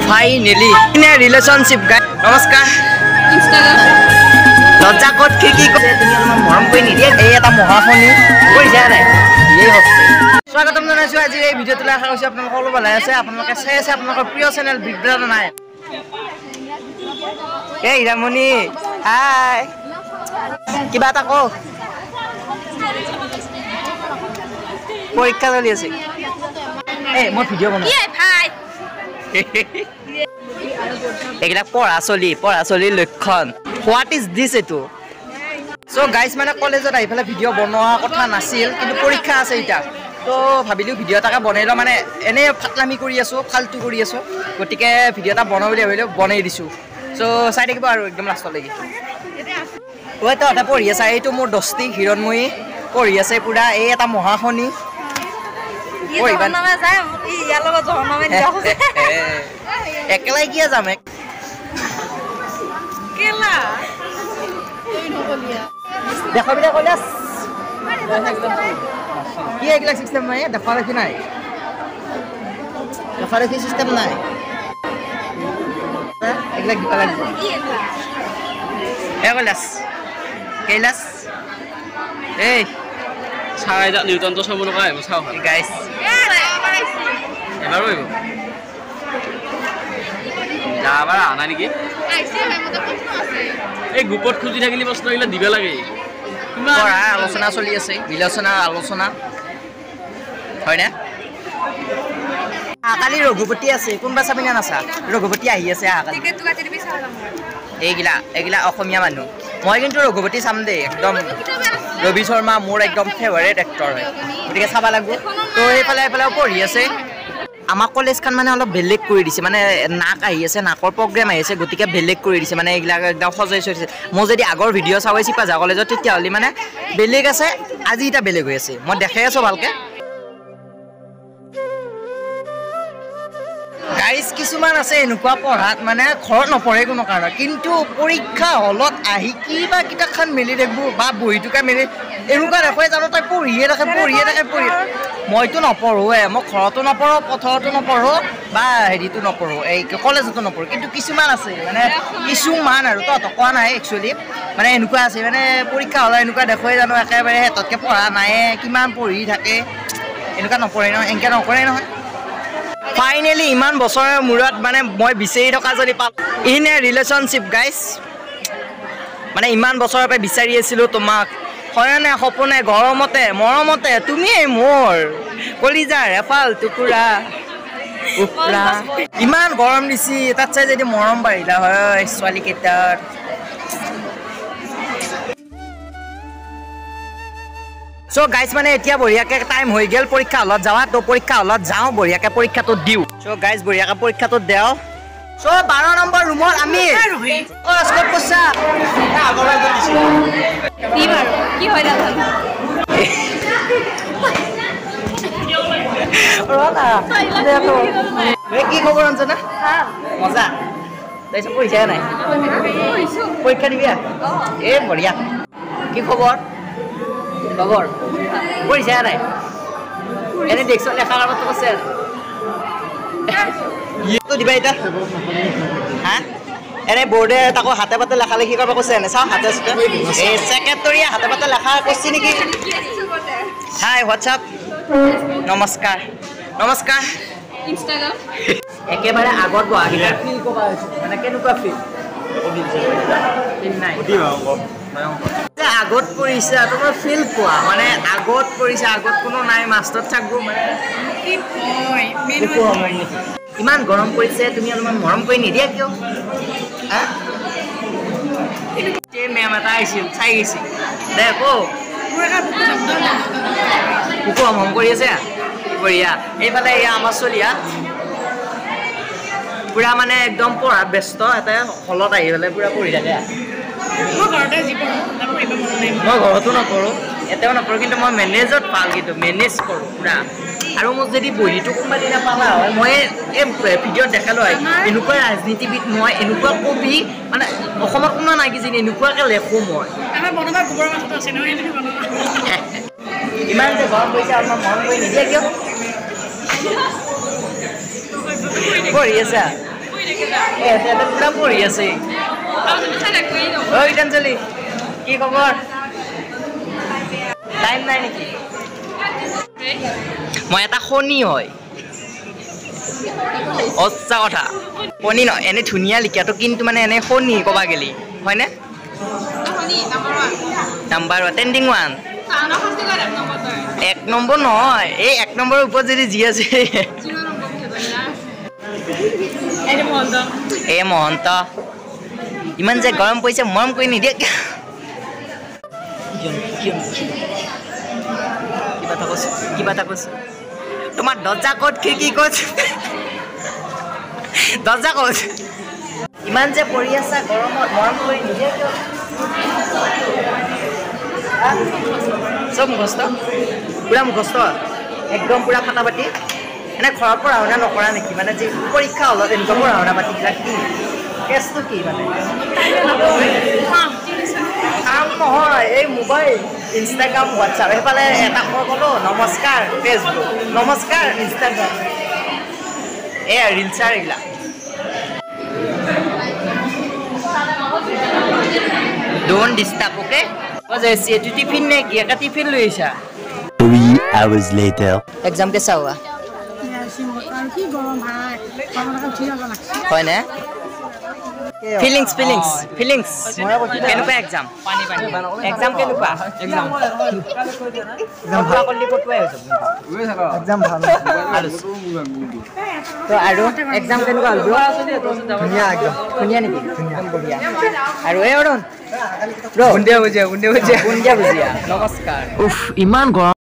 Finally, in a relationship, guys. Namaskar. Instagram. Lajja kot ki ko tumi alman moram koi ni diye ei eta mohafoni koi ja nai ei hosse স্বাগতম জানাইছো আজি এই ভিডিওটো আশা কৰিছো আপোনালোক সকলো ভালে আছে আপোনালোকে চাই আছে আপোনালোকৰ প্ৰিয় চেনেল বিগ ব্ৰাদাৰ নাই এই ৰামনি হাই কিবা এটা কও পৰীক্ষা চলি আছে এই মই ভিডিও বনাও কি ভাই এগলা পঢ়া চলি লক্ষণ হোৱাট ইজ দিস এটো সো গাইস মানে কলেজত আইফালে ভিডিও বনোৱা কথা নাছিল কিন্তু পৰীক্ষা আছে এটা তো ভাবিলো ভিডিও এটা বনাইলো মানে এনে ফাটলামি কৰি আছো ফালতু কৰি আছো গটিকে ভিডিও এটা বনাও বুলি ভাবিলো বনাই দিছো সো চাই থাকিব আৰু একদম লাষ্ট লাগি ওই তো এটা পঢ়ি আছে এইটো মোৰ দস্তি হিৰণময়ী পঢ়ি আছে পুৰা এই এটা মহাখনি পঢ়িবা নামে যায় ইয়াৰ লগত জহনমে দিয়া একলাই কিয়া যাম কেলা দেখো বিলা কলেজ কি এগুলা সিস্টেম নাই দেখা রাখি নাই দেখা রাখি সিস্টেম নাই এগুলা কি পালা কৈলাস এই ছাই যা নিউটন তো সব নকাই চাও গাইস এবাৰ হইব যাবাৰ আনা নেকি আইছে মতে প্ৰশ্ন আছে এই গ্ৰুপত খুজি থাকিলে প্ৰশ্ন গিলা দিবা লাগে পঢ়া আলোচনা চলি আছে বিলোচনা আলোচনা হয় না কালি ৰঘুপতি আছে কোনবা চাবিনা নাছা ৰঘুপতি আহি আছে কালি টিকেট তো কাটি দিবি চালাম এইগিলা অসমীয়া মানুহ মই কিন্তু ৰঘুপতি চাম দে একদম ৰবি শৰ্মা মোৰ একদম ফেভাৰিট এক্টৰ হয় গতিকে চাবা লাগব তো এইফালে পঢ়ি আছে আমাৰ কলেজখন মানে অলপ বেলেগ কৰি দিছে মানে নাক আহি আছে নাকৰ প্ৰগ্ৰেম আহি আছে গতিকে বেলেগ কৰি দিছে মানে এইগিলা একদম সজাই চলিছে মই যদি আগৰ ভিডিঅ' চাই চিপাজা কলেজত তেতিয়াহ'লে মানে বেলেগ আছে আজি এটা বেলেগ হৈ আছে মই দেখাই আছো ভালকে গাইস কিছুমান আছে এনেকুৱা পঢ়াত মানে ঘৰত নপঢ়ে কোনো কাৰণ কিন্তু পৰীক্ষা হলত আহি কিবা কিতাপখন মেলি দেখব বা বহিটোকে মেলি এনেকুৱা দেখুৱাই জানো তাই পঢ়িয়ে থাকে মইতো নপঢ়োৱে মই ঘৰতো নপঢ়ো পথৰতো নপঢ়ো বা হেৰিতো নপঢ়ো এই কলেজতো নপঢ়ো কিন্তু কিছুমান আছে মানে কিছুমান আৰু তহঁতক কোৱা নাই একচুৱেলি মানে এনেকুৱা আছে মানে পৰীক্ষা হলত এনেকুৱা দেখুৱাই জানো একেবাৰে হেততকে পঢ়া নাই কিমান পঢ়ি থাকে এনেকুৱা নপঢ়ে নহয় এনেকৈ নকৰে নহয় ফাইনেলি ইমান বছৰৰ মূৰত মানে মই বিচাৰি থকা যদি পাম ইন এ ৰিলেশ্যনশ্বিপ গাইছ মানে ইমান বছৰৰ পৰা বিচাৰি আছিলোঁ তোমাক হয়নে সপোনে গৰমতে মৰমতে তুমিয়ে মোৰ কলিজাৰ এফাল টুকুৰা উফৰা ইমান গৰম দিছি তাত চাই যদি মৰম বাঢ়িলা হয় ছোৱালীকেইটাৰ সো গাইস মানে এতিয়া বঢ়িয়াকে টাইম হৈ গেল পৰীক্ষা হলত যাওয়া তো পৰীক্ষা হলত যাও বঢ়িয়াকে পৰীক্ষাটো দিও সো গাইস বঢ়িয়াকে পৰীক্ষাটো দেও সো 12 নম্বৰ ৰুমত আমি ও স্কট পছা কি বাৰু কি হয় না ৰনা দেখো কি খবৰ অঞ্জনা মজা তাইছে পৰীক্ষা নাই পৰীক্ষা দিবি এ বঢ়িয়া কি খবৰ খবৰ পৰীক্ষা নাই এনে দেখছো লেখা কামত তো আছে ইটো দিবা এটা হ্যাঁ এনে বোর্ডে তাকো হাতে পাতে লেখা লেখি করবা কৈছে এনে চাও হাতে আছে এই সেক্রেটারি হাতে পাতে লেখা কৈছে নেকি হাই হোয়াটসঅ্যাপ নমস্কাৰ ইনষ্টাগ্ৰাম একেবাৰে আগত বহাগিলা ফিল কবা মানে কেনেকুৱা ফিল নাই আগত পৰিছে তোমাৰ ফিল পোৱা মানে আগত পৰিছে আগত কোনো নাই মাষ্টৰ থাকব মানে কি হয় ইমান গৰম পৰিছে তুমি অলপমান মৰম কৰি নিদিয়া কিয় মেম এটা আহিছিল চাই গৈছিল দে কো কুকু হম কৰি আছে বঢ়িয়া এইফালে এয়া আমাৰ চলিয়া পুৰা মানে একদম পঢ়াত ব্যস্ত এটা হলত আহি পেলাই পুৰা পঢ়ি থাকে মই ঘৰতো নপঢ়ো এতিয়াও নপঢ়ো কিন্তু মই মেনেজত ভাল কিন্তু মেনেজ কৰোঁ পুৰা আৰু মোক যদি বহিটো কোনোবা দিনা পালা হয় মই এই ভিডিঅ'ত দেখালোঁ হয় এনেকুৱা ৰাজনীতিবিদ মই এনেকুৱা কবি মানে অসমত কোনো নাই কি যেনে এনেকুৱাকৈ লেখোঁ মই ইমান যে গৰম পৰিছে অলপমান মৰম কৰি নিদিয়ে কিয় পঢ়ি আছা পুৰা পঢ়ি আছে ঐ গীতাঞ্জলি কি খবৰ টাইম নাই নেকি মই এটা শনি হয় সঁচা কথা শনি ন এনে ধুনীয়া লিখাটো কিন্তু মানে এনে শনি ক'বা গেলি হয়নে নাম্বাৰ ট্ৰেণ্ডিং ওৱান 1 নম্বৰ নহয় এই 1 নম্বৰৰ ওপৰত যদি যি আছে এই মহন্ত ইমান যে গৰম পৰিছে মৰম কৰি নিদিয়ে কিবা এটা কৈছো তোমাৰ দৰ্জা ক'ত খিৰিকী ক'ত দৰ্জা ক'ত ইমান যে পৰি আছা গৰমত মৰম কৰি নিদিয়ে কিয় চব মুখস্থ পুৰা মুখস্থ একদম পুৰা ফাটা পাতি এনে ঘৰৰ পঢ়া শুনা নকৰা নেকি মানে যে পৰীক্ষা হলত এনেকুৱা পঢ়া শুনা পাতিবিলাক কি কেছটো কি মানে কাম নহয় এই মোবাইল ইনষ্টাগ্ৰাম হোৱাটছআপ সেইফালে এটা ক'লো নমস্কাৰ ফেচবুক নমস্কাৰ ইনষ্টাগ্ৰাম এই ৰিলচাৰ এইবিলাক ডোন্ট ডিষ্টাৰ্ব অ'কে এইটো টিফিন নে কি এটা টিফিন লৈ আহিছা 3 hours later এক্সাম কেঁচা হোৱা হয় নে ফিলিংছ কেনেকুৱা এক্সাম এক্সাম কেনেকুৱা এক্সাম ভাল তো আৰু এক্সাম কেনেকুৱা হ'ল ধুনীয়া একদম ধুনীয়া নেকি বঢ়িয়া আৰু এই অৰুণ বুন্দিয়া ভুজিয়া নমস্কাৰ উফ ইমান গৰম